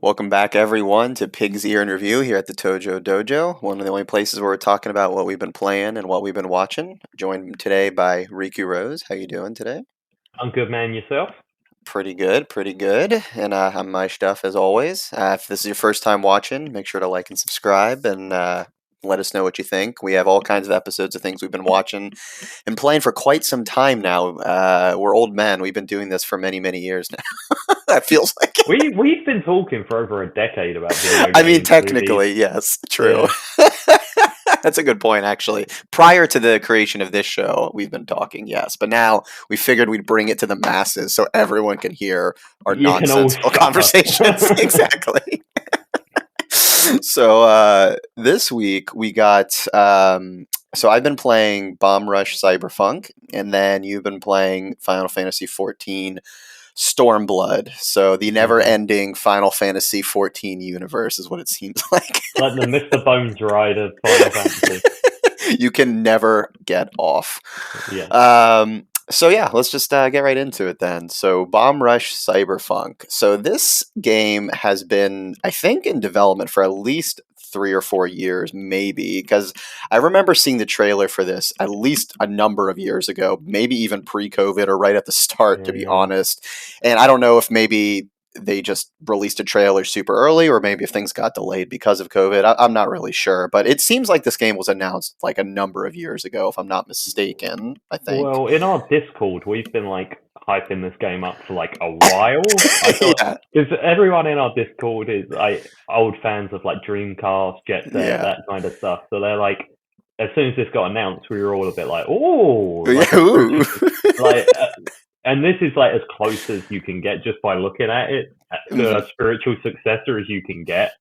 Welcome back, everyone, to Pig's Ear in Review here at the Tojo Dojo, one of the only places where we're talking about what we've been playing and what we've been watching. Joined today by Riku Rose. How you doing today? I'm good, man. Yourself? Pretty good, pretty good. And I'm Myshtuff as always. If this is your first time watching, make sure to like and subscribe and let us know what you think. We have all kinds of episodes of things we've been watching and playing for quite some time now. We're old men. We've been doing this for many, many years now. That feels like it. We've been talking for over a decade about video games. I mean, technically, yes, true. Yeah. That's a good point, actually. Prior to the creation of this show, we've been talking, yes. But now we figured we'd bring it to the masses so everyone can hear our nonsensical conversations. Exactly. So this week we got... so I've been playing Bomb Rush Cyberfunk, and then you've been playing Final Fantasy XIV Stormblood. So the never-ending Final Fantasy XIV universe is what it seems like. Like the Mr. Bones ride of Final Fantasy. You can never get off. Yeah. So yeah, let's just get right into it then. So Bomb Rush Cyberfunk. So this game has been, I think, in development for at least 3 or 4 years, maybe, because I remember seeing the trailer for this at least a number of years ago, maybe even pre-COVID or right at the start, to be honest. And I don't know if maybe they just released a trailer super early, or maybe if things got delayed because of COVID. I'm not really sure, but it seems like this game was announced like a number of years ago, if I'm not mistaken, I think. Well, in our Discord, we've been like hyping this game up for like a while. Because everyone in our Discord is like old fans of like Dreamcast, Jet Set, that kind of stuff. So they're like, as soon as this got announced, we were all a bit like, oh, like, and this is like as close as you can get just by looking at it. The spiritual successor as you can get.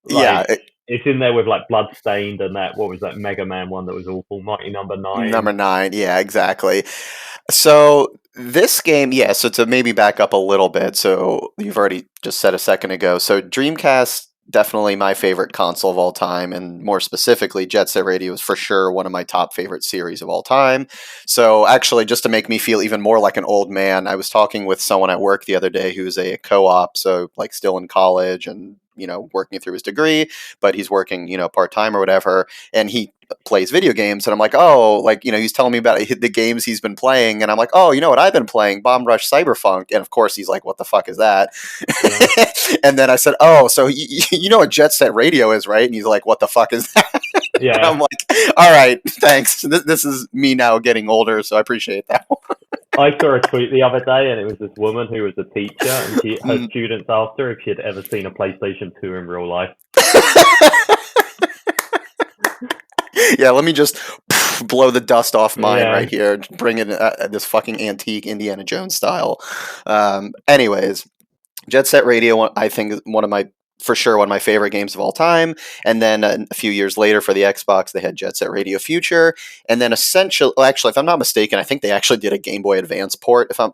Like, it's in there with like Bloodstained and that, what was that Mega Man one that was awful? Mighty Number 9. Number 9, yeah, exactly. So this game, so to maybe back up a little bit, so you've already just said a second ago, so Dreamcast, definitely my favorite console of all time, and more specifically, Jet Set Radio is for sure one of my top favorite series of all time. So actually, just to make me feel even more like an old man, I was talking with someone at work the other day who's a co-op, so like still in college and working through his degree, but he's working, part-time or whatever, and he plays video games, and I'm like, oh, like, he's telling me about the games he's been playing, and I'm like, oh, you know what I've been playing? Bomb Rush Cyberfunk. And of course he's like, what the fuck is that? Yeah. And then I said, oh, so you know what Jet Set Radio is, right? And he's like, what the fuck is that? Yeah. And I'm like, all right, thanks. This is me now getting older, so I appreciate that one. I saw a tweet the other day, and it was this woman who was a teacher, and her students asked her if she had ever seen a PlayStation 2 in real life. Yeah, let me just blow the dust off mine right here. Bring in this fucking antique Indiana Jones style. Anyways, Jet Set Radio, I think, is one of my favorite games of all time. And then a few years later for the Xbox, they had Jet Set Radio Future. And then actually, if I'm not mistaken, I think they actually did a Game Boy Advance port, if I'm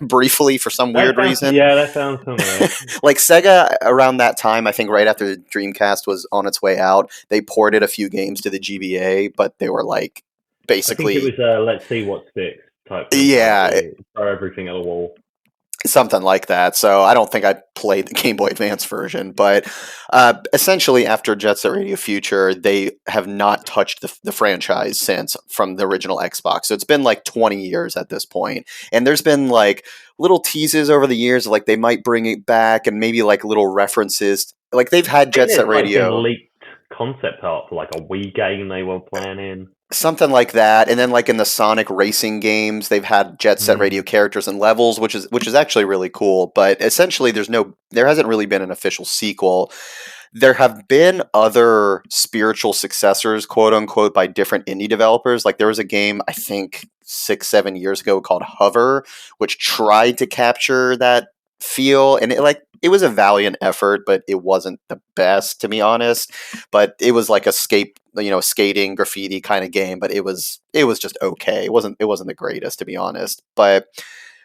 briefly, for some weird reason. Yeah, that sounds familiar. Like Sega, around that time, I think right after the Dreamcast was on its way out, they ported a few games to the GBA, but they were like basically... I think it was Let's See What Sticks type thing. Yeah. Throw everything at the wall. Something like that. So I don't think I played the Game Boy Advance version, but essentially after Jet Set Radio Future, they have not touched the franchise since, from the original Xbox. So it's been like 20 years at this point. And there's been like little teases over the years, like they might bring it back, and maybe like little references. Like they've had Jet Set Radio. Like leaked concept art for like a Wii game they were planning. Something like that. And then like in the Sonic racing games, they've had Jet Set Radio characters and levels, which is actually really cool. But essentially there hasn't really been an official sequel. There have been other spiritual successors, quote unquote, by different indie developers. Like there was a game, I think 6-7 years ago, called Hover, which tried to capture that feel, and it was a valiant effort, but it wasn't the best, to be honest. But it was like a skating graffiti kind of game, but it was just okay. It wasn't the greatest, to be honest. But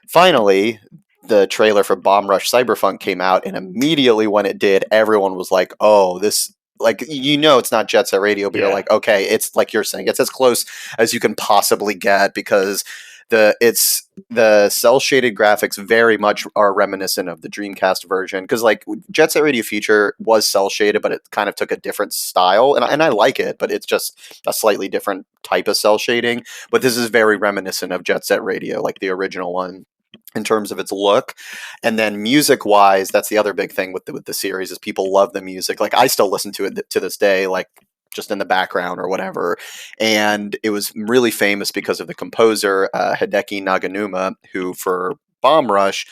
finally, the trailer for Bomb Rush Cyberfunk came out, and immediately when it did, everyone was like, oh, this like, it's not Jet Set Radio, but you're Yeah. like, okay, it's like you're saying, it's as close as you can possibly get, because the cell shaded graphics very much are reminiscent of the Dreamcast version, because like Jet Set Radio Future was cell shaded, but it kind of took a different style, and I like it, but it's just a slightly different type of cell shading. But this is very reminiscent of Jet Set Radio, like the original one, in terms of its look. And then music wise, that's the other big thing with the series, is people love the music. Like I still listen to it to this day, like just in the background or whatever. And it was really famous because of the composer, Hideki Naganuma, who for Bomb Rush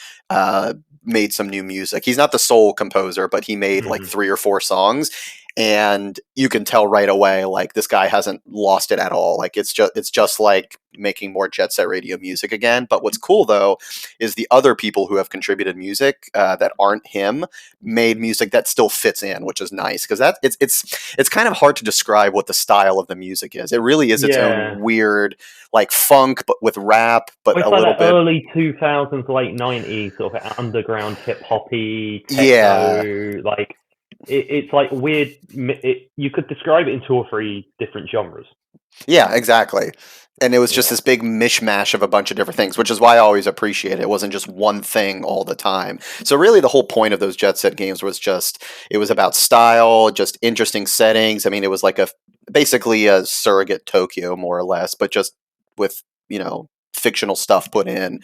made some new music. He's not the sole composer, but he made like 3 or 4 songs. And you can tell right away, like, this guy hasn't lost it at all. Like, it's just like making more Jet Set Radio music again. But what's cool though is the other people who have contributed music that aren't him made music that still fits in, which is nice, because that it's kind of hard to describe what the style of the music is. It really is its own weird, like, funk, but with rap, but it's a like little that bit early 2000s, late 90s sort of underground hip hoppy techno. Yeah. Like it's like weird. You could describe it in 2 or 3 different genres. Yeah, exactly. And it was just this big mishmash of a bunch of different things, which is why I always appreciate it. It wasn't just one thing all the time. So really the whole point of those Jet Set games was just, it was about style, just interesting settings. I mean, it was like basically a surrogate Tokyo, more or less, but just with, fictional stuff put in.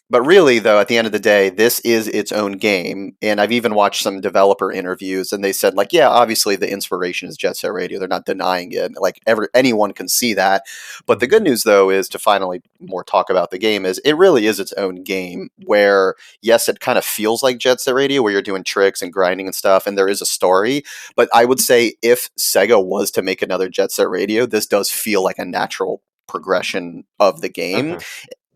But really, though, at the end of the day, this is its own game. And I've even watched some developer interviews, and they said, like, yeah, obviously the inspiration is Jet Set Radio. They're not denying it. Like, anyone can see that. But the good news, though, is to finally more talk about the game, is it really is its own game where, yes, it kind of feels like Jet Set Radio, where you're doing tricks and grinding and stuff, and there is a story. But I would say if Sega was to make another Jet Set Radio, this does feel like a natural progression of the game,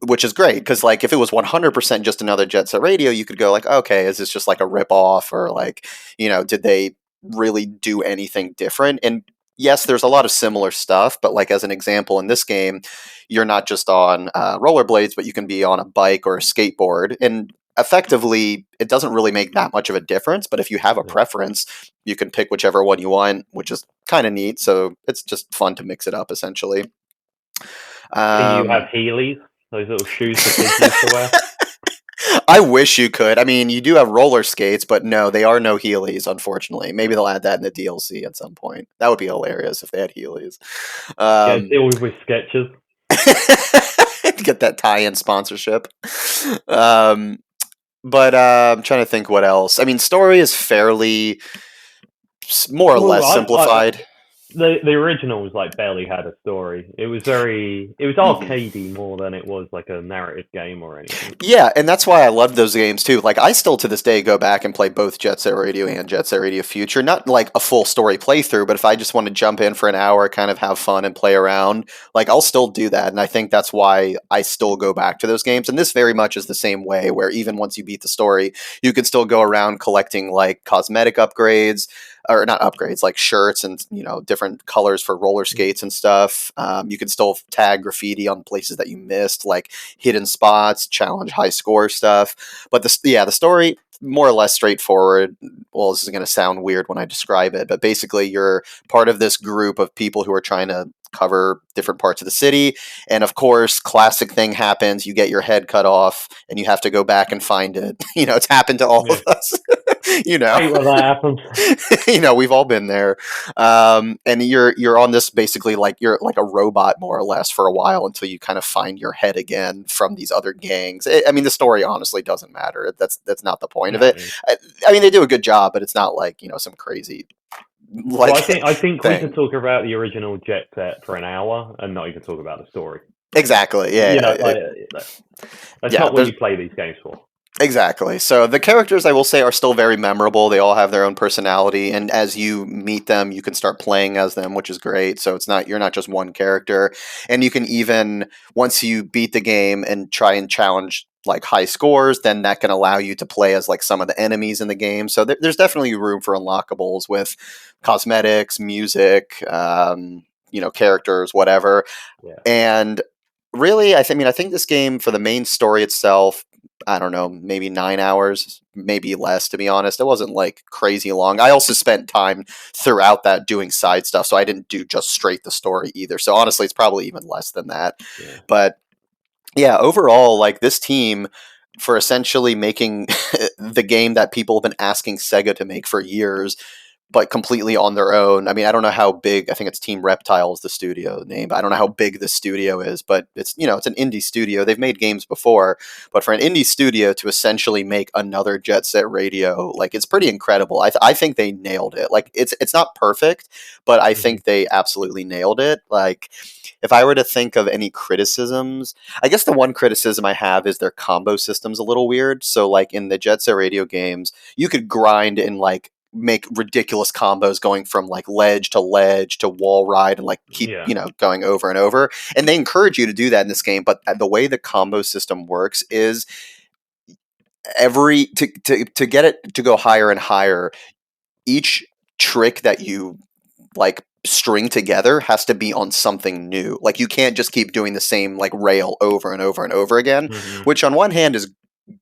which is great, because like if it was 100% just another Jet Set Radio, you could go like, okay, is this just like a rip off, or like, did they really do anything different? And yes, there's a lot of similar stuff, but like as an example, in this game, you're not just on rollerblades, but you can be on a bike or a skateboard, and effectively it doesn't really make that much of a difference. But if you have a preference, you can pick whichever one you want, which is kind of neat. So it's just fun to mix it up, essentially. Can you have Heelys? Those little shoes the kids used to wear? I wish you could. I mean, you do have roller skates, but no, they are no Heelys, unfortunately. Maybe they'll add that in the DLC at some point. That would be hilarious if they had Heelys. Deal with Skechers. Get that tie-in sponsorship. But I'm trying to think what else. I mean, story is fairly more or less simplified. The original was like barely had a story. It was arcadey more than it was like a narrative game or anything. Yeah, and that's why I love those games too. Like I still to this day go back and play both Jet Set Radio and Jet Set Radio Future. Not like a full story playthrough, but if I just want to jump in for an hour, kind of have fun and play around, like I'll still do that. And I think that's why I still go back to those games. And this very much is the same way, where even once you beat the story, you can still go around collecting like cosmetic upgrades, or not upgrades, like shirts and different colors for roller skates and stuff. You can still tag graffiti on places that you missed, like hidden spots, challenge high score stuff. But the story, more or less straightforward. Well, this is going to sound weird when I describe it, but basically you're part of this group of people who are trying to cover different parts of the city, and of course classic thing happens, you get your head cut off and you have to go back and find it. It's happened to all of us. Hate when that happens. We've all been there. And you're on this basically like you're like a robot more or less for a while, until you kind of find your head again from these other gangs. I mean, the story honestly doesn't matter. That's not the point of it. I mean, they do a good job, but it's not like some crazy. Like, well, I think we can talk about the original Jet Set for an hour and not even talk about the story. Exactly. Yeah. That's not what you play these games for. Exactly. So the characters, I will say, are still very memorable. They all have their own personality, and as you meet them, you can start playing as them, which is great. So you're not just one character, and you can even, once you beat the game and try and challenge like high scores, then that can allow you to play as like some of the enemies in the game. So there's definitely room for unlockables with cosmetics, music, characters, whatever. And really, I think this game, for the main story itself, I don't know, maybe 9 hours, maybe less, to be honest. It wasn't like crazy long. I also spent time throughout that doing side stuff, so I didn't do just straight the story either. So honestly, it's probably even less than that. Yeah. But yeah, overall, like this team for essentially making the game that people have been asking Sega to make for years, but completely on their own. I mean, I don't know how big. I think it's Team Reptile is the studio name. I don't know how big the studio is, but it's it's an indie studio. They've made games before, but for an indie studio to essentially make another Jet Set Radio, like it's pretty incredible. I think they nailed it. Like it's not perfect, but I Mm-hmm. think they absolutely nailed it. Like if I were to think of any criticisms, I guess the one criticism I have is their combo system's a little weird. So like in the Jet Set Radio games, you could grind and like make ridiculous combos going from like ledge to wall ride and like keep Yeah. going over and over, and they encourage you to do that in this game. But the way the combo system works is every to get it to go higher and higher, each trick that you like string together has to be on something new. Like you can't just keep doing the same like rail over and over and over again, Mm-hmm. which on one hand is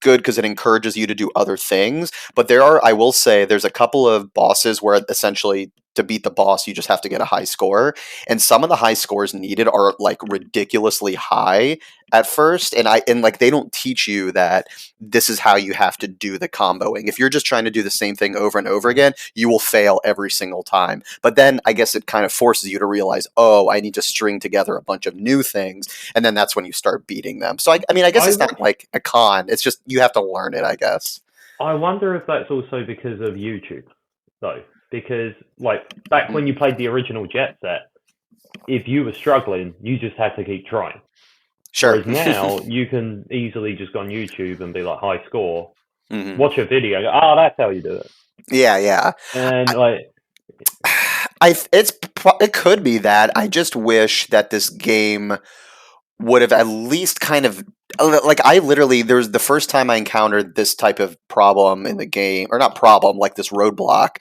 good because it encourages you to do other things. But I will say, there's a couple of bosses where essentially to beat the boss, you just have to get a high score. And some of the high scores needed are like ridiculously high at first. And like they don't teach you that this is how you have to do the comboing. If you're just trying to do the same thing over and over again, you will fail every single time. But then I guess it kind of forces you to realize, oh, I need to string together a bunch of new things, and then that's when you start beating them. So I mean, I guess I, it's wo- not like a con. It's just you have to learn it, I guess. I wonder if that's also because of YouTube, though. Because, like, back when you played the original Jet Set, if you were struggling, you just had to keep trying. Sure. Whereas now, you can easily just go on YouTube and be like, high score, Hmm. watch a video, go, oh, that's how you do it. Yeah, yeah. And, like, It could be that. I just wish that this game would have at least kind of like I literally there's the first time I encountered this type of problem in the game, or not problem, like this roadblock.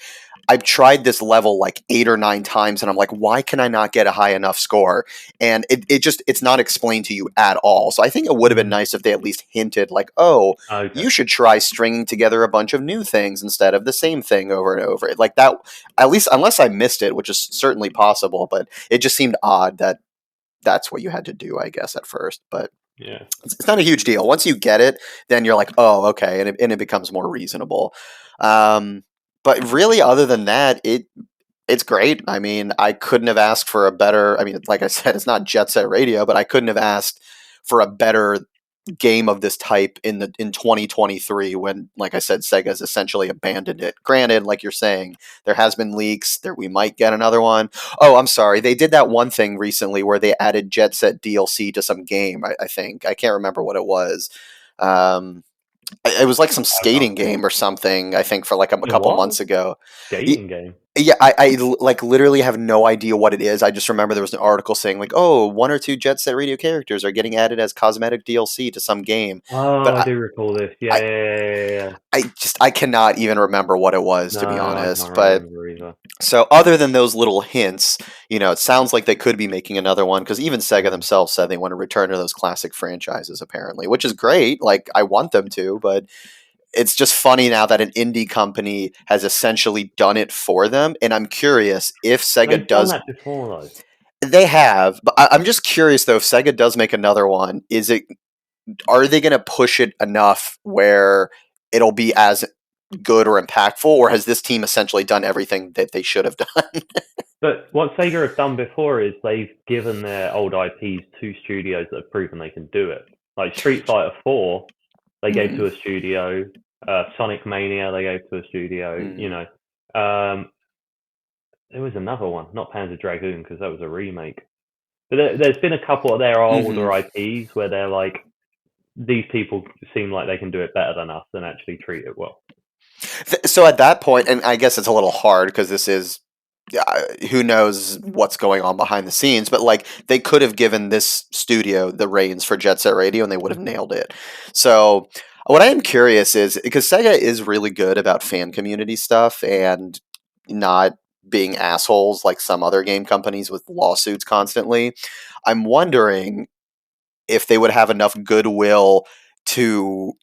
I've tried this level like 8 or 9 times, and I'm like, why can I not get a high enough score? And it's not explained to you at all. So I think it would have been mm, nice if they at least hinted like, oh, okay. you should try stringing together a bunch of new things instead of the same thing over and over. Like that, at least unless I missed it, which is certainly possible, but it just seemed odd that that's what you had to do, I guess, at first. But Yeah. it's not a huge deal. Once you get it, then you're like, oh, okay, and it becomes more reasonable. Um, but really, other than that, it's great. I mean, I couldn't have asked for a better. I mean, like I said, it's not Jet Set Radio, but I couldn't have asked for a better game of this type in 2023 when, like I said, Sega's essentially abandoned it. Granted, like you're saying, there has been leaks, there we might get another one. Oh, I'm sorry, they did that one thing recently where they added Jet Set DLC to some game. I think I can't remember what it was. um it was like some I can't skating think. game or something, I think, for like a It couple was? months ago. Skating game. Yeah, like literally have no idea what it is. I just remember there was an article saying like, oh, one or two Jet Set Radio characters are getting added as cosmetic DLC to some game. Oh, But I do recall this. Yeah, I, yeah, yeah, yeah, yeah. I cannot even remember what it was, No, to be I honest. can't But remember either. so other than those little hints, it sounds like they could be making another one, because even Sega Mm. themselves said they want to return to those classic franchises apparently, which is great. Like I want them to, but it's just funny now that an indie company has essentially done it for them, and I'm curious if Sega They've done does. that before, though. They have, but I'm just curious though, if Sega does make another one, are they going to push it enough where it'll be as good or impactful, or has this team essentially done everything that they should have done? But what Sega have done before is they've given their old IPs to studios that have proven they can do it. Like Street Fighter 4, they gave Mm, to a studio. Sonic Mania, they gave to a studio. mm, There was another one, not Panzer Dragoon, because that was a remake. But there's been a couple of their mhm. older IPs where they're like, these people seem like they can do it better than us and actually treat it well. So at that point, and I guess it's a little hard because this is who knows what's going on behind the scenes, but like they could have given this studio the reins for Jet Set Radio and they would have nailed it. So what I am curious is, because Sega is really good about fan community stuff and not being assholes like some other game companies with lawsuits constantly. I'm wondering if they would have enough goodwill to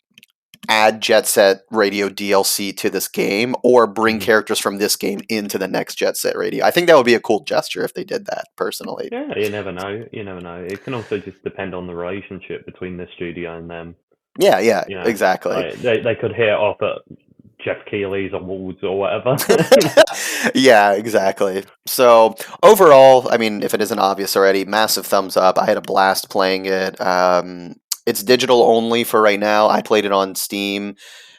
add Jet Set Radio DLC to this game or bring characters from this game into the next Jet Set Radio. I think that would be a cool gesture if they did that, personally. Yeah, you never know. You never know. It can also just depend on the relationship between the studio and them. Yeah, You know, exactly. like, they could hit off at Jeff Keighley's awards or whatever. Yeah, exactly. So overall, I mean, if it isn't obvious already, massive thumbs up. I had a blast playing it. It's digital only for right now. I played it on Steam.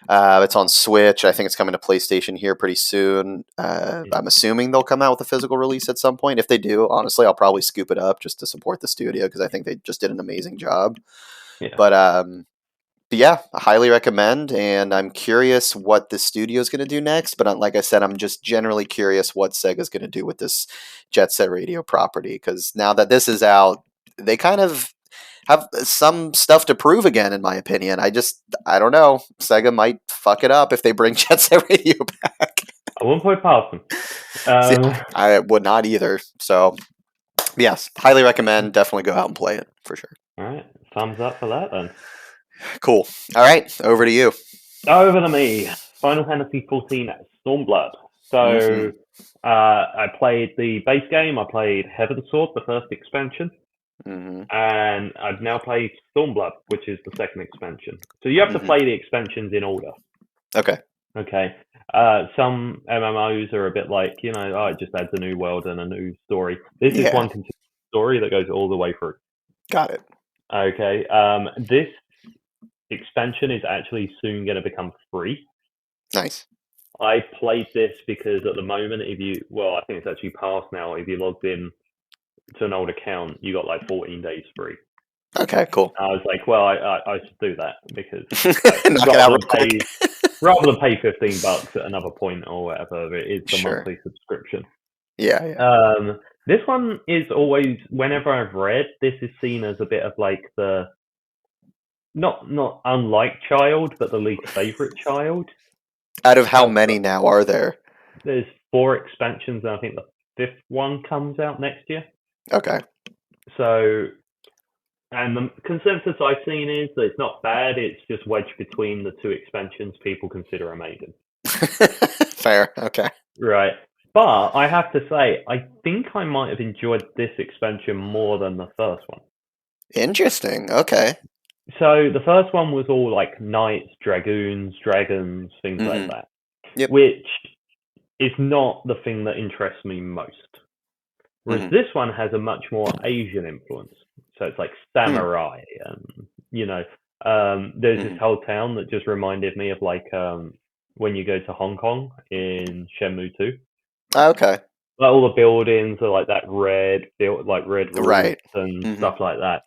It's on Switch. I think it's coming to PlayStation here pretty soon. I'm assuming they'll come out with a physical release at some point. If they do, honestly, I'll probably scoop it up just to support the studio because I think they just did an amazing job. Yeah. But yeah, I highly recommend, and I'm curious what the studio is going to do next. But like I said, I'm just generally curious what Sega's going to do with this Jet Set Radio property, because now that this is out, they kind of have some stuff to prove again, in my opinion. I don't know. Sega might fuck it up if they bring Jet Set Radio back. I wouldn't put it past them. See, I would not either. So, yes, highly recommend. Definitely go out and play it, for sure. All right, thumbs up for that then. Cool. All right, over to you. Over to me. Final Fantasy XIV Stormblood. So, I played the base game. I played Heaven's Sword, the first expansion. And I've now played Stormblood, which is the second expansion. So you have to play the expansions in order. Okay. Some MMOs are a bit like, it just adds a new world and a new story. This is one continuous story that goes all the way through. Got it. Okay. This expansion is actually soon going to become free. Nice. I played this because at the moment, I think it's actually past now. If you logged in to an old account, you got like 14 days free. Okay, cool. I was like, well, I should do that because rather than pay $15 at another point or whatever, it is the monthly subscription. Yeah. This one is always, whenever I've read, this is seen as a bit of like the not unlike child, but the least favorite child. Out of how many now are there? There's 4 expansions, and I think the 5th one comes out next year. Okay. So, and the consensus I've seen is that it's not bad. It's just wedged between the 2 expansions people consider amazing. Fair. Okay. Right. But I have to say, I think I might have enjoyed this expansion more than the first one. Interesting. Okay. So the first one was all like knights, dragoons, dragons, things like that. Yep. Which is not the thing that interests me most. Whereas this one has a much more Asian influence. So it's like samurai and, there's this whole town that just reminded me of like when you go to Hong Kong in Shenmue 2. Okay. Like all the buildings are like that red roofs right. and stuff like that.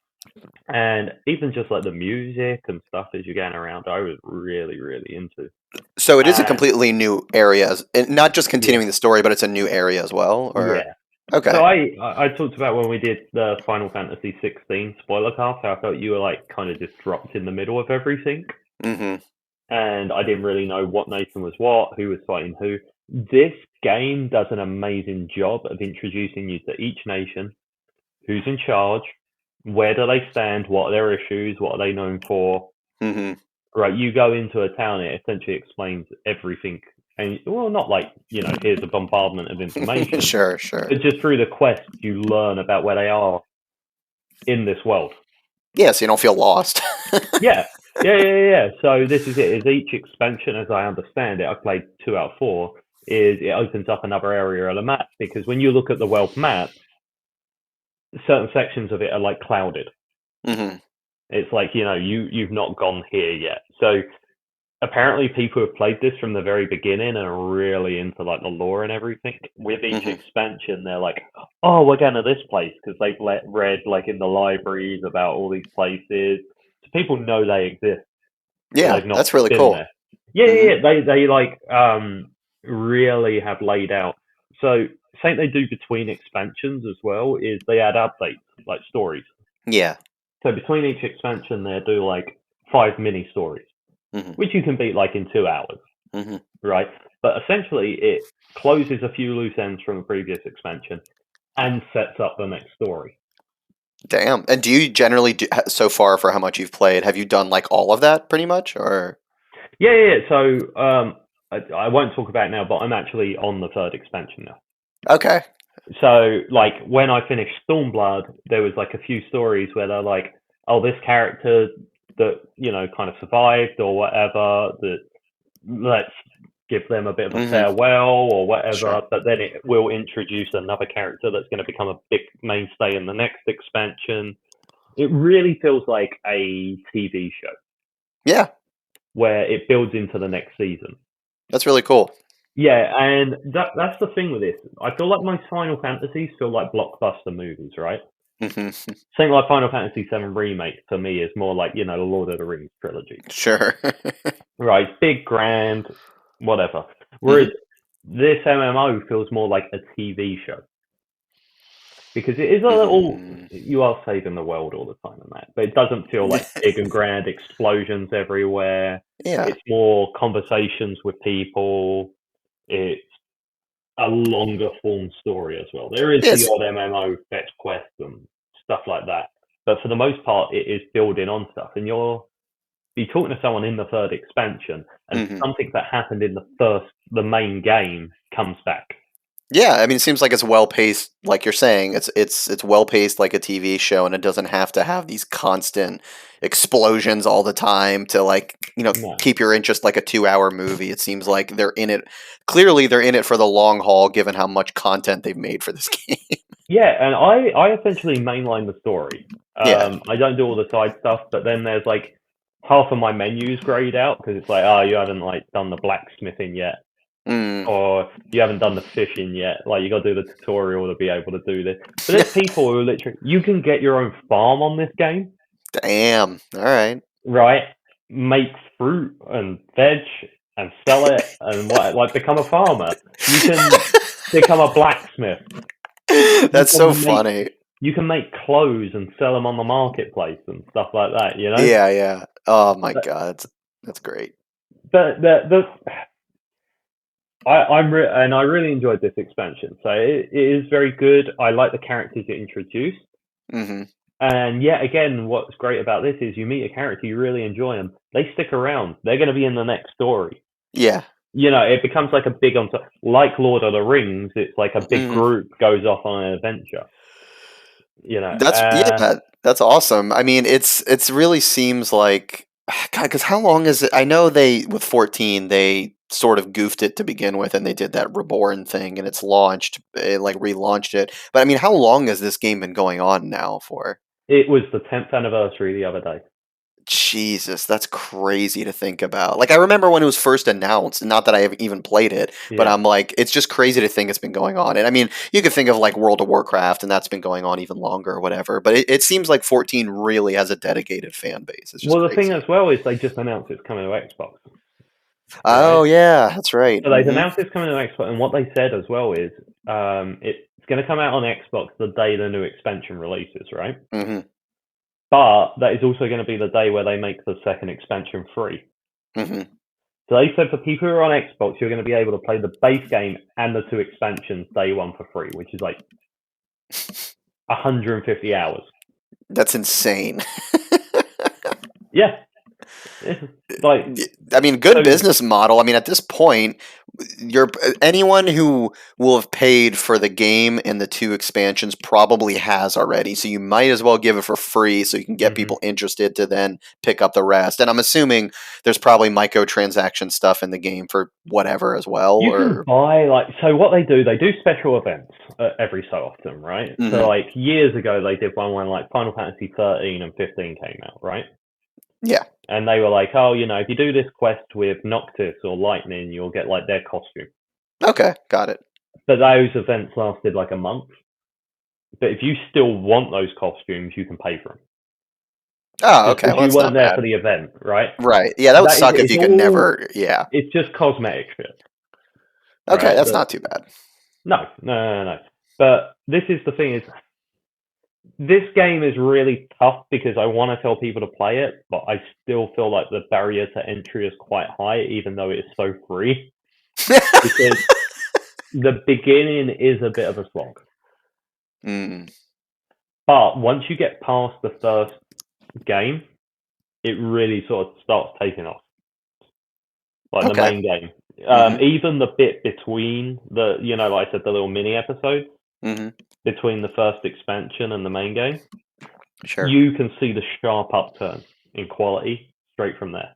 And even just like the music and stuff as you're going around, I was really, really into. So it is a completely new area, not just continuing the story, but it's a new area as well? Or? Yeah. Okay. So I talked about when we did the Final Fantasy 16 spoiler cast, how I felt you were like kind of just dropped in the middle of everything. And I didn't really know what nation was what, who was fighting who. This game does an amazing job of introducing you to each nation, who's in charge, where do they stand, what are their issues, what are they known for. Right, you go into a town, it essentially explains everything. And, well, not like, here's a bombardment of information. Sure. But just through the quest, you learn about where they are in this world. Yeah, so you don't feel lost. Yeah. So this is it. Is each expansion, as I understand it, I've played 2 out of 4, is it opens up another area of the map. Because when you look at the world map, certain sections of it are like clouded. It's like, you've not gone here yet. So apparently people have played this from the very beginning and are really into like the lore and everything. With each expansion, they're like, oh, we're going to this place because they've read like in the libraries about all these places. So people know they exist. Yeah, that's really cool. There. Yeah. They like really have laid out. So something they do between expansions as well is they add updates, like stories. Yeah. So between each expansion, they do like 5 mini stories, which you can beat like in 2 hours, right? But essentially, it closes a few loose ends from the previous expansion and sets up the next story. Damn. And do you generally so far for how much you've played, have you done like all of that pretty much, or? Yeah. So I won't talk about it now, but I'm actually on the third expansion now. Okay. So like when I finished Stormblood, there was like a few stories where they're like, oh, this character that kind of survived or whatever, that let's give them a bit of a farewell or whatever. Sure. But then it will introduce another character that's going to become a big mainstay in the next expansion. It really feels like a TV show. Yeah. Where it builds into the next season. That's really cool. Yeah, and that's the thing with this. I feel like most Final Fantasies feel like blockbuster movies, right? Something like Final Fantasy VII Remake for me is more like, the Lord of the Rings trilogy. Sure. Right, big, grand, whatever. Whereas this MMO feels more like a TV show. Because it is a little, you are saving the world all the time in that, but it doesn't feel like big and grand explosions everywhere. Yeah. It's more conversations with people. It's a longer form story as well. There is the odd MMO fetch quest and stuff like that, but for the most part, it is building on stuff. And you'll be talking to someone in the third expansion, and something that happened in the main game comes back. Yeah, I mean, it seems like it's well paced, like you're saying. It's well paced like a TV show, and it doesn't have to have these constant explosions all the time to keep your interest like a 2-hour movie. It seems like they're in it. Clearly, they're in it for the long haul, given how much content they've made for this game. Yeah, and I essentially mainline the story. Yeah. I don't do all the side stuff, but then there's like half of my menus grayed out because it's like, oh, you haven't done the blacksmithing yet. Or you haven't done the fishing yet. Like, you got to do the tutorial to be able to do this. But there's people who are literally, you can get your own farm on this game. Damn. All right. Right. Make fruit and veg and sell it and become a farmer. You can become a blacksmith. That's so funny. You can make clothes and sell them on the marketplace and stuff like that, Yeah. Oh my God. That's great. But I really enjoyed this expansion. So it is very good. I like the characters it introduced. And yet again, what's great about this is you meet a character, you really enjoy them. They stick around. They're going to be in the next story. Yeah. It becomes like a big like Lord of the Rings. It's like a big group goes off on an adventure. That's awesome. I mean, it's really seems like, God, because how long is it? I know with 14 they sort of goofed it to begin with, and they did that Reborn thing, and it's relaunched it. But I mean, how long has this game been going on now for? It was the 10th anniversary the other day. Jesus, that's crazy to think about. Like, I remember when it was first announced, not that I have even played it, but I'm like, it's just crazy to think it's been going on. And I mean, you could think of like World of Warcraft, and that's been going on even longer or whatever, but it seems like 14 really has a dedicated fan base. It's just the thing as well is they just announced it's coming to Xbox. Oh, yeah, that's right. So they've announced it's coming to Xbox, and what they said as well is it's going to come out on Xbox the day the new expansion releases, right? But that is also going to be the day where they make the second expansion free. So they said for people who are on Xbox, you're going to be able to play the base game and the 2 expansions day one for free, which is like 150 hours. That's insane. Yeah. I mean, good business model. I mean, at this point, anyone who will have paid for the game and the 2 expansions probably has already. So you might as well give it for free so you can get people interested to then pick up the rest. And I'm assuming there's probably microtransaction stuff in the game for whatever as well. You can buy so what they do special events every so often, right? So like years ago they did one when like Final Fantasy 13 and 15 came out, right? Yeah. And they were like, oh, if you do this quest with Noctis or Lightning, you'll get like their costume. Okay, got it. But those events lasted like a month. But if you still want those costumes, you can pay for them. Oh, okay. Well, you weren't there for the event, right? Right. Yeah, that would suck if you could never. Yeah. It's just cosmetic shit. Okay, right? That's not too bad. No. But this is the thing is, this game is really tough because I want to tell people to play it, but I still feel like the barrier to entry is quite high, even though it is so free. Because the beginning is a bit of a slog. But once you get past the first game, it really sort of starts taking off. like the Okay. main game. Mhm. Even the bit between the, like I said, the little mini episodes Mhm. between the first expansion and the main game, Sure. you can see the sharp upturn in quality straight from there.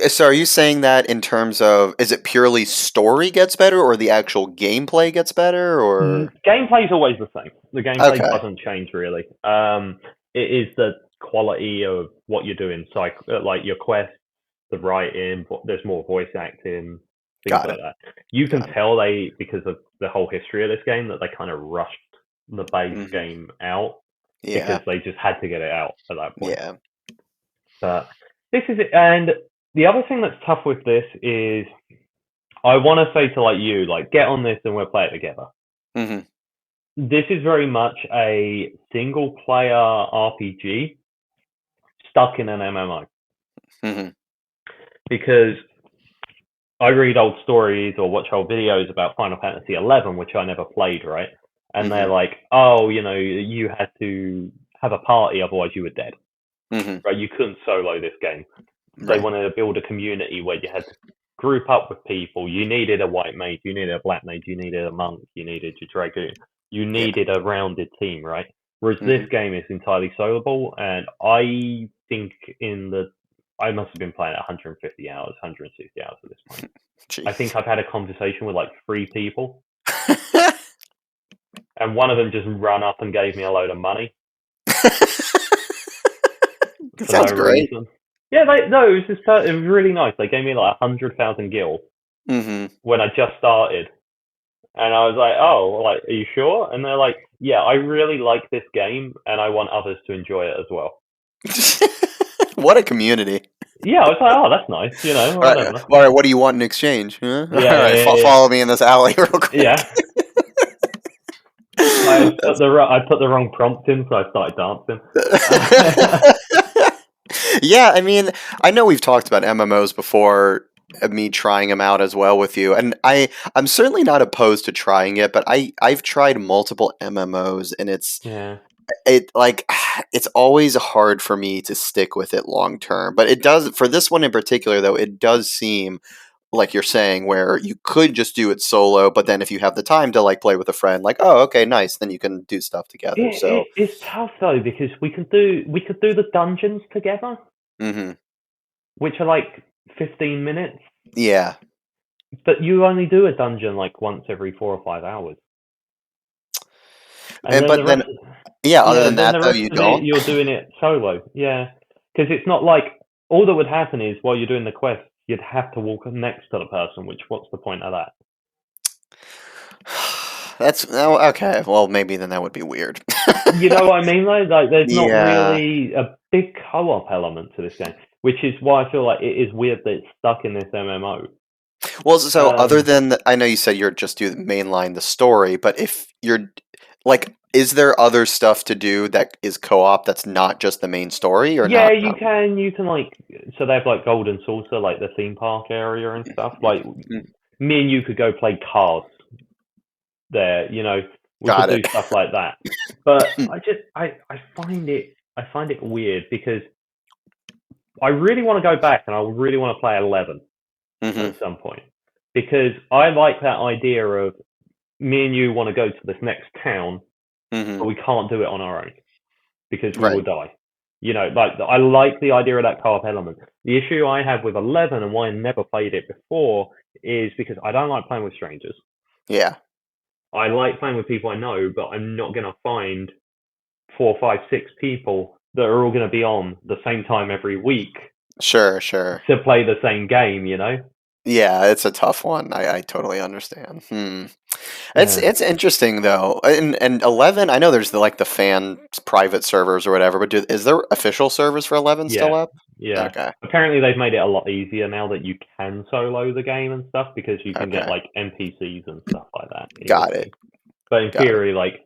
So are you saying that in terms of, is it purely story gets better or the actual gameplay gets better or? Gameplay is always the same. The gameplay Okay. doesn't change really. It is the quality of what you're doing, like your quest, the writing. There's more voice acting, things Got like it. that. You can Got it. tell because of the whole history of this game, that they kind of rushed the base Mhm. game out because Yeah. they just had to get it out at that point. Yeah. But this is it. And the other thing that's tough with this is, I want to say to you, get on this and we'll play it together. Mhm. This is very much a single player RPG stuck in an MMO. Mhm. Because I read old stories or watch old videos about Final Fantasy XI, which I never played, right? And they're Mhm. like, oh, you had to have a party, otherwise you were dead. Mhm. Right? You couldn't solo this game. They Right. wanted to build a community where you had to group up with people. You needed a white mage, you needed a black mage, you needed a monk, you needed your dragoon. You Yeah. needed a rounded team, right? Whereas this Mhm. game is entirely soloable, and I think I must have been playing at 150 hours, 160 hours at this point. I think Jeez. I've had a conversation with 3 people, and one of them just ran up and gave me a load of money It for no sounds great. reason. Yeah, no, it was really nice. They gave me 100,000 gil Mhm. when I just started, and I was like, "Oh, are you sure?" And they're like, "Yeah, I really like this game, and I want others to enjoy it as well." What a community. Yeah, I was like, "Oh, that's nice," All right, whatever. all right, what do you want in exchange? Huh? All Yeah, right, yeah, yeah, yeah. follow me in this alley real quick. Yeah. I put That's the wrong prompt in, so I started dancing. Yeah, I mean, I know we've talked about MMOs before, me trying them out as well with you, and I'm certainly not opposed to trying it, but I've tried multiple MMOs, and Yeah. it's always hard for me to stick with it long term. But it does for this one in particular, though. It does seem like you're saying where you could just do it solo, but then if you have the time to play with a friend, oh, okay, nice, then you can do stuff together. So, It's tough though, because we could do the dungeons together, hmm, which are 15 minutes, yeah, but you only do a dungeon once every 4 or 5 hours, and and then but the then rest, yeah, other yeah, than then that the though, rest you of it don't. you're doing it solo, yeah, because it's not all that would happen is while you're doing the quest, you'd have to walk next to the person, which what's the point of that? That's okay. Well, maybe then that would be weird. You know what I mean, though? There's not Yeah. really a big co-op element to this game, which is why I feel like it is weird that it's stuck in this MMO. Well, so other Um, than I know you said you're just do mainline the story, but if you're is there other stuff to do that is co-op that's not just the main story or yeah, not? you can so they have Golden Saucer, the theme park area and stuff. Mm, Me and you could go play cars there. We could got do it. stuff like that. But I find it weird because I really want to go back and I really want to play 11 Hmm. at some point, because I like that idea of me and you want to go to this next town, Hmm. but we can't do it on our own because we will Right. die. I like the idea of that co-op element. The issue I have with 11 and why I never played it before is because I don't like playing with strangers. Yeah. I like playing with people I know, but I'm not going to find 4, 5, 6 people that are all going to be on the same time every week Sure. Sure. to play the same game. Yeah, it's a tough one. I totally understand. Hmm. It's Yeah. it's interesting though. And 11, I know there's the fan private servers or whatever, but is there official servers for 11 still Yeah, up? yeah. Okay. Apparently, they've made it a lot easier now that you can solo the game and stuff, because you can get Okay. NPCs and stuff like that Got it. easily. But in Got it. theory,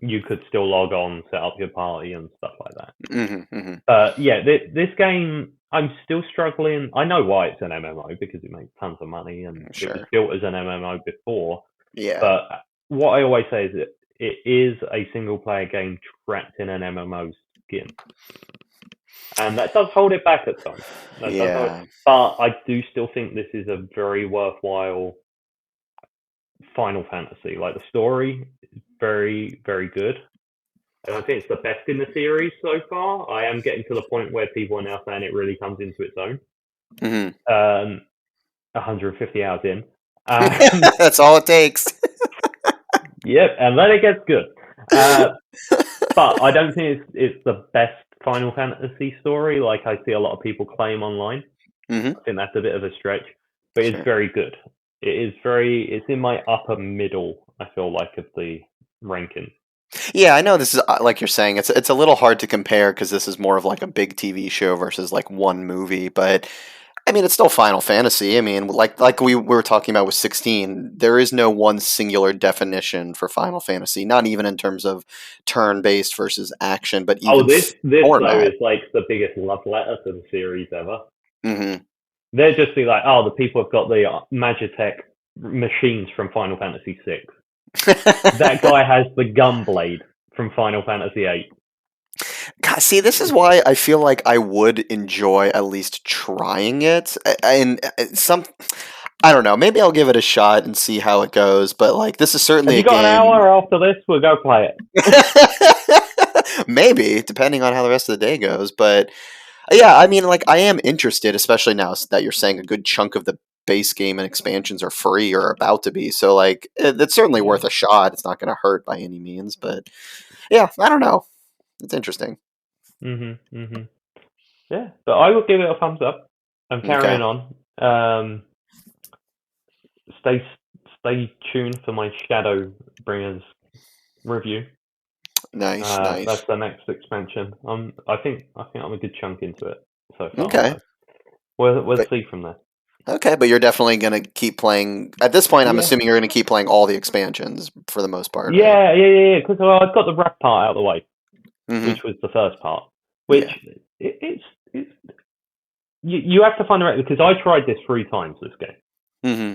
you could still log on, set up your party and stuff like that. Hmm. Hmm. Yeah, this game, I'm still struggling. I know why it's an MMO, because it makes tons of money and it was Sure. built as an MMO before. Yeah. But what I always say is that it is a single player game trapped in an MMO skin. And that does hold it back at times. Yeah. But I do still think this is a very worthwhile Final Fantasy. Like the story is very, very good. And I think it's the best in the series so far. I am getting to the point where people are now saying it really comes into its own. Mm-hmm. 150 hours in. That's all it takes. Yep, and then it gets good. But I don't think it's the best Final Fantasy story like I see a lot of people claim online. Mm-hmm. I think that's a bit of a stretch, but it's very good. It's in my upper middle, I feel like, of the ranking. Yeah, I know this is like you're saying, it's a little hard to compare because this is more of like a big TV show versus like one movie, but I mean, it's still Final Fantasy. I mean, like we were talking about with 16, there is no one singular definition for Final Fantasy, not even in terms of turn-based versus action, but Oh, even this though format. is like the biggest love letter to the series ever. Mm-hmm. They're just be like, oh, the people have got the Magitech machines from Final Fantasy VI. That guy has the Gunblade from Final Fantasy VIII. God, see, this is why I feel like I would enjoy at least trying it. And I don't know, maybe I'll give it a shot and see how it goes. But like, this is Have certainly a you got an game. hour after this? We'll go play it. Maybe, depending on how the rest of the day goes. But yeah, I mean, like, I am interested, especially now that you're saying a good chunk of the base game and expansions are free or about to be. So, like, it's certainly worth a shot. It's not going to hurt by any means. But yeah, I don't know. It's interesting. Yeah, but I will give it a thumbs up. I'm Okay. carrying on. Um, stay stay tuned for my Shadowbringers review. Nice, nice. That's the next expansion. I think I'm a good chunk into it so far. Okay. So we'll But see from there. okay, but you're definitely gonna keep playing. At this point, I'm Yeah, assuming you're gonna keep playing all the expansions for the most part, right? yeah. Because I've got the rap part out of the way, Mm-hmm. which was the first part. Which Yeah. it's you have to find the right, because I tried this 3 times, this game. Mm-hmm.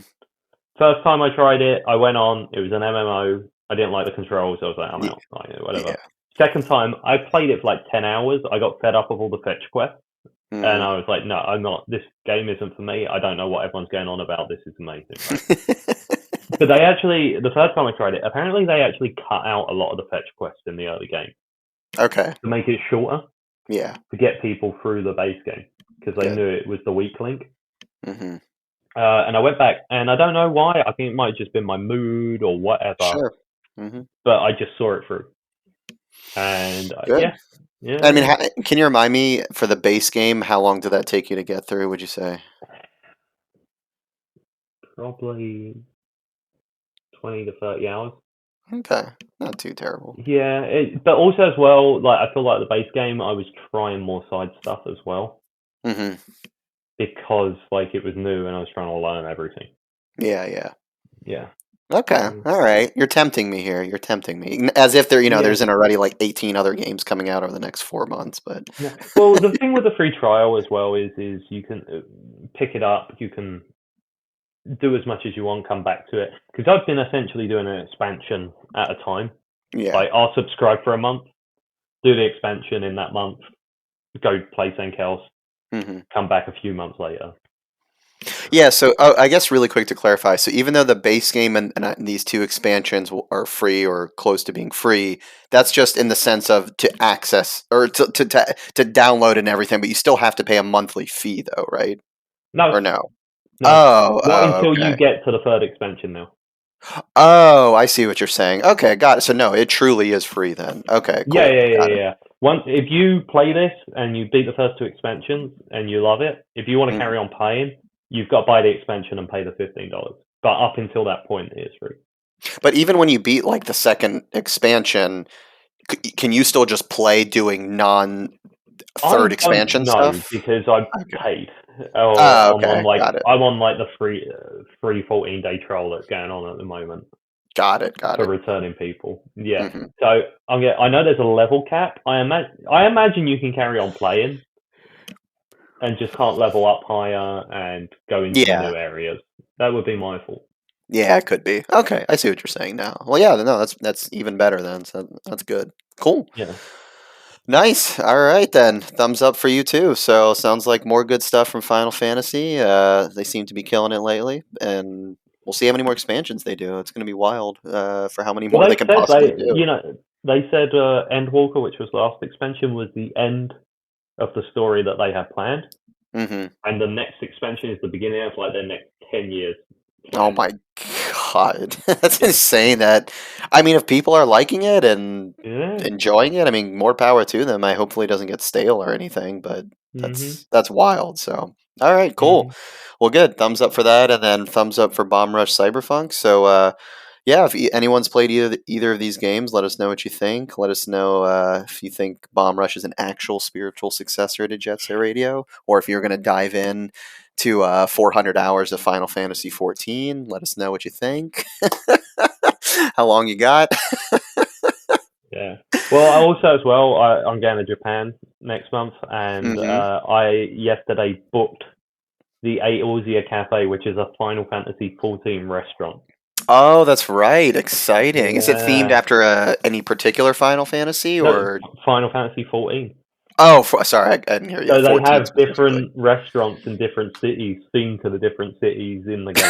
First time I tried it, I went on. It was an MMO. I didn't like the controls. I was like, I'm Yeah. out. Like, whatever. Yeah. Second time, I played it for like 10 hours. I got fed up of all the fetch quests. And Mm-hmm. I was like, no, I'm not. This game isn't for me. I don't know what everyone's going on about. This is amazing, right? But they actually, the first time I tried it, apparently they actually cut out a lot of the fetch quests in the early game Okay. to make it shorter, Yeah. to get people through the base game, because they Good. knew it was the weak link. Mm-hmm. And I went back, and I don't know why. I think it might have just been my mood or whatever, Sure. Mm-hmm. but I just saw it through. And Good. I mean, yeah, can you remind me for the base game, how long did that take you to get through? Would you say? probably 20 to 30 hours. Okay, not too terrible. Yeah, but also as well, like I feel like the base game, I was trying more side stuff as well, Mm-hmm. because like it was new and I was trying to learn everything. Yeah. Yeah. Yeah. Okay. Mm. All right. You're tempting me here. You're tempting me. As if there, Yeah. there isn't already like 18 other games coming out over the next 4 months. But Yeah. Well, the thing with the free trial as well is you can pick it up, you can do as much as you want, come back to it. Because I've been essentially doing an expansion at a time. yeah. Like I'll subscribe for a month, do the expansion in that month, go play something else, Mm-hmm. come back a few months later. Yeah. So I guess really quick to clarify. So even though the base game and these two expansions are free or close to being free, that's just in the sense of to access or to download and everything. But you still have to pay a monthly fee, though, right? No, Or no? no. Oh. Not Oh. until you Okay. get to the third expansion now. Oh, I see what you're saying. Okay, got it. So no, it truly is free then. Okay, Yeah, cool. yeah, yeah, Got it. yeah. Once if you play this and you beat the first 2 expansions and you love it, if you want to Mhm. carry on playing, you've got to buy the expansion and pay the $15. But up until that point, it is free. But even when you beat like the second expansion, can you still just play doing non third I don't expansion know stuff? because I Okay. paid, Oh, or okay. Got it. I'm on like the free 14-day trial that's going on at the moment Got it. Got for it. returning people. Yeah, Hmm. so I know there's a level cap. I imagine you can carry on playing and just can't level up higher and go into the Yeah. new areas. That would be my fault. Yeah, it could be. Okay, I see what you're saying now. Well, yeah, no, that's even better then. So that's good. Cool. Yeah. Nice. All right then. Thumbs up for you too. So sounds like more good stuff from Final Fantasy. They seem to be killing it lately, and we'll see how many more expansions they do. It's going to be wild for how many Well, more they can possibly do. they said Endwalker, which was the last expansion, was the end of the story that they have planned, Hmm. and the next expansion is the beginning of like their next 10 years Oh plan. my god, that's Yeah, insane. That I mean, if people are liking it and yeah. enjoying it, I mean, more power to them. I hopefully it doesn't get stale or anything, but Mhm. that's wild. So, all right, cool. Mhm. Well, good. Thumbs up for that, and then thumbs up for Bomb Rush Cyberpunk. So, yeah, if anyone's played either of these games, let us know what you think. Let us know if you think Bomb Rush is an actual spiritual successor to Jet Set Radio, or if you're going to dive in to 400 hours of Final Fantasy 14. Let us know what you think. How long you got? Yeah. Well, also as well, I'm going to Japan next month, and Hmm. I yesterday booked the Aosia Cafe, which is a Final Fantasy 14 restaurant. Oh, that's right. Exciting. Is it themed Yeah. after any particular Final Fantasy No, or? Final Fantasy 14. Oh, sorry, I didn't hear you. So they 14 have specifically. different restaurants in different cities, themed to the different cities in the game.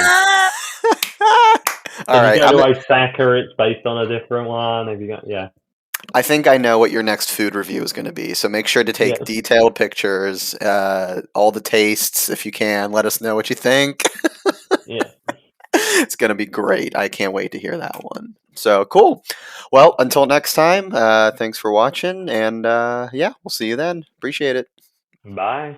So All if you right, go to Osaka, it's based on a different one. If you go, yeah, I think I know what your next food review is going to be. So make sure to take yeah, detailed pictures, all the tastes if you can. Let us know what you think. yeah. It's going to be great. I can't wait to hear that one. So cool. Well, until next time, thanks for watching. And yeah, we'll see you then. Appreciate it. Bye.